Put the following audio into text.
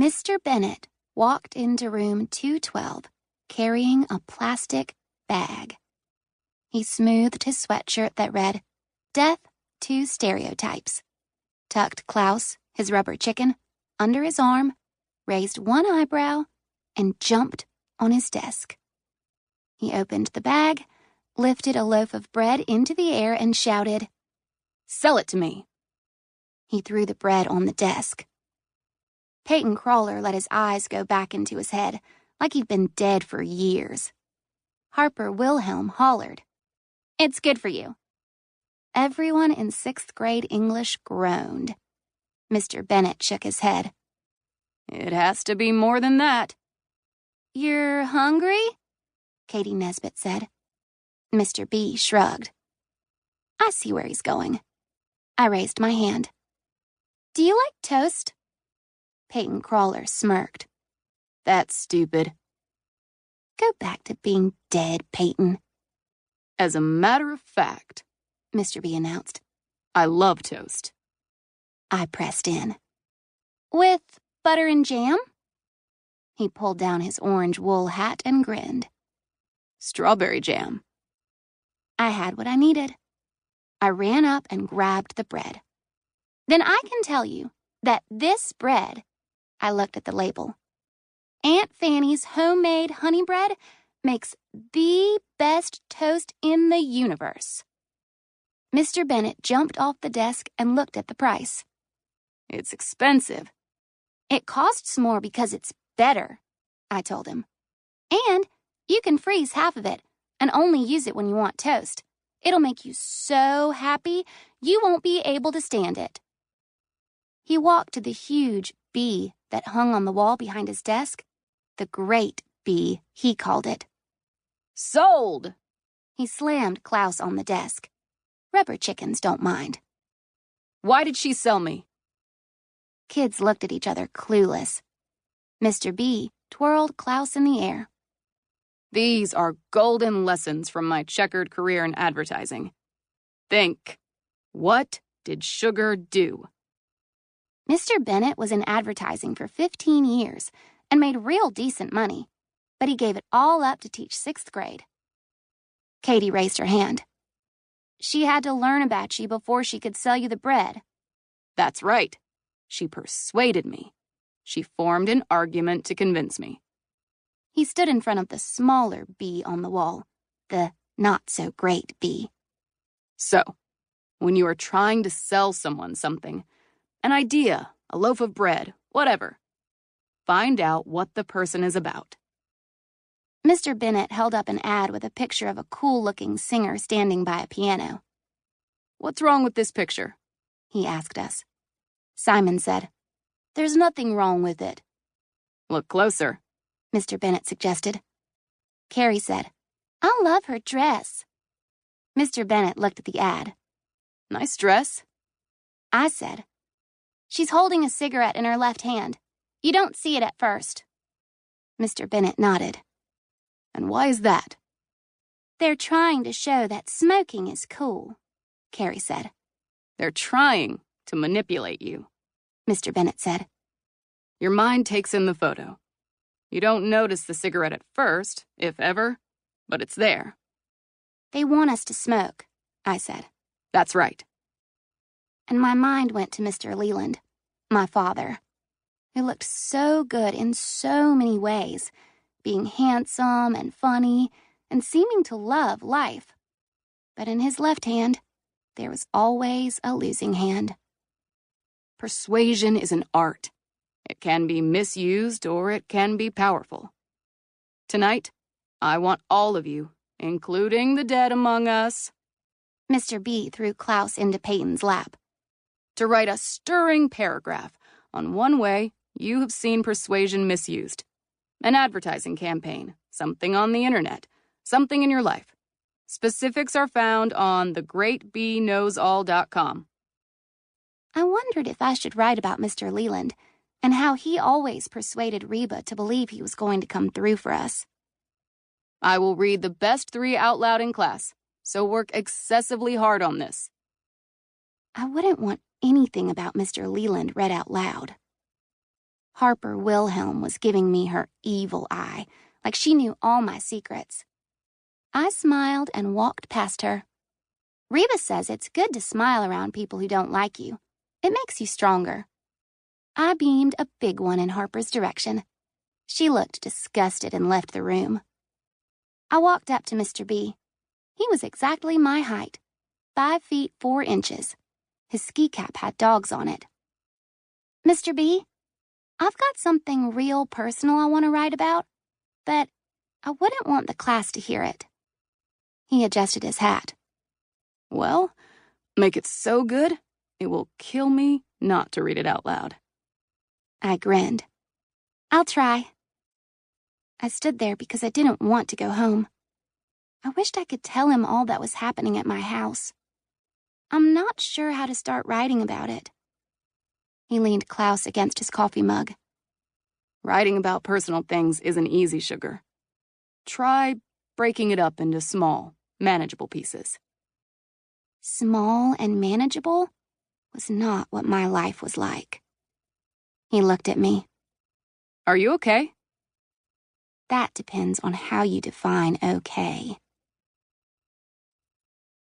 Mr. Bennet walked into room 212 carrying a plastic bag. He smoothed his sweatshirt that read, "Death to Stereotypes," tucked Klaus, his rubber chicken, under his arm, raised one eyebrow, and jumped on his desk. He opened the bag, lifted a loaf of bread into the air, and shouted, "Sell it to me." He threw the bread on the desk. Peyton Crawler let his eyes go back into his head, like he'd been dead for years. Harper Wilhelm hollered, "It's good for you." Everyone in 6th grade English groaned. Mr. Bennet shook his head. "It has to be more than that." "You're hungry?" Katie Nesbit said. Mr. B shrugged. "I see where he's going." I raised my hand. "Do you like toast?" Peyton Crawler smirked. "That's stupid." "Go back to being dead, Peyton." "As a matter of fact," Mr. B announced, "I love toast." I pressed in. "With butter and jam?" He pulled down his orange wool hat and grinned. "Strawberry jam." I had what I needed. I ran up and grabbed the bread. "Then I can tell you that this bread," I looked at the label, "Aunt Fanny's homemade honey bread makes the best toast in the universe." Mr. Bennet jumped off the desk and looked at the price. "It's expensive." "It costs more because it's better," I told him. "And you can freeze half of it and only use it when you want toast. It'll make you so happy you won't be able to stand it." He walked to the huge bee that hung on the wall behind his desk. The Great Bee, he called it. "Sold!" He slammed Klaus on the desk. Rubber chickens don't mind. "Why did she sell me?" Kids looked at each other clueless. Mr. B twirled Klaus in the air. "These are golden lessons from my checkered career in advertising. Think, what did sugar do?" Mr. Bennet was in advertising for 15 years and made real decent money, but he gave it all up to teach 6th grade. Katie raised her hand. "She had to learn about you before she could sell you the bread." "That's right. She persuaded me. She formed an argument to convince me." He stood in front of the smaller bee on the wall, the not-so-great bee. "So, when you are trying to sell someone something, an idea, a loaf of bread, whatever, find out what the person is about." Mr. Bennet held up an ad with a picture of a cool-looking singer standing by a piano. "What's wrong with this picture?" he asked us. Simon said, "There's nothing wrong with it." "Look closer," Mr. Bennet suggested. Carrie said, "I love her dress." Mr. Bennet looked at the ad. "Nice dress." I said, "She's holding a cigarette in her left hand. You don't see it at first." Mr. Bennet nodded. "And why is that?" "They're trying to show that smoking is cool," Carrie said. "They're trying to manipulate you," Mr. Bennet said. "Your mind takes in the photo. You don't notice the cigarette at first, if ever, but it's there." "They want us to smoke," I said. "That's right." And my mind went to Mr. Leland, my father, who looked so good in so many ways, being handsome and funny and seeming to love life. But in his left hand, there was always a losing hand. Persuasion is an art. It can be misused or it can be powerful. Tonight, I want all of you, including the dead among us, Mr. B threw Klaus into Peyton's lap, to write a stirring paragraph on one way you have seen persuasion misused. An advertising campaign, something on the internet, something in your life. Specifics are found on thegreatbknowsall.com. I wondered if I should write about Mr. Leland and how he always persuaded Reba to believe he was going to come through for us. I will read the best 3 out loud in class, so work excessively hard on this. I wouldn't want anything about Mr. Leland read out loud. Harper Wilhelm was giving me her evil eye, like she knew all my secrets. I smiled and walked past her. Reba says it's good to smile around people who don't like you. It makes you stronger. I beamed a big one in Harper's direction. She looked disgusted and left the room. I walked up to Mr. B. He was exactly my height, 5 feet 4 inches. His ski cap had dogs on it. Mr. B, I've got something real personal I want to write about, but I wouldn't want the class to hear it. He adjusted his hat. Well, make it so good, it will kill me not to read it out loud. I grinned. I'll try. I stood there because I didn't want to go home. I wished I could tell him all that was happening at my house. I'm not sure how to start writing about it. He leaned Klaus against his coffee mug. Writing about personal things isn't easy, sugar. Try breaking it up into small, manageable pieces. Small and manageable was not what my life was like. He looked at me. Are you okay? That depends on how you define okay.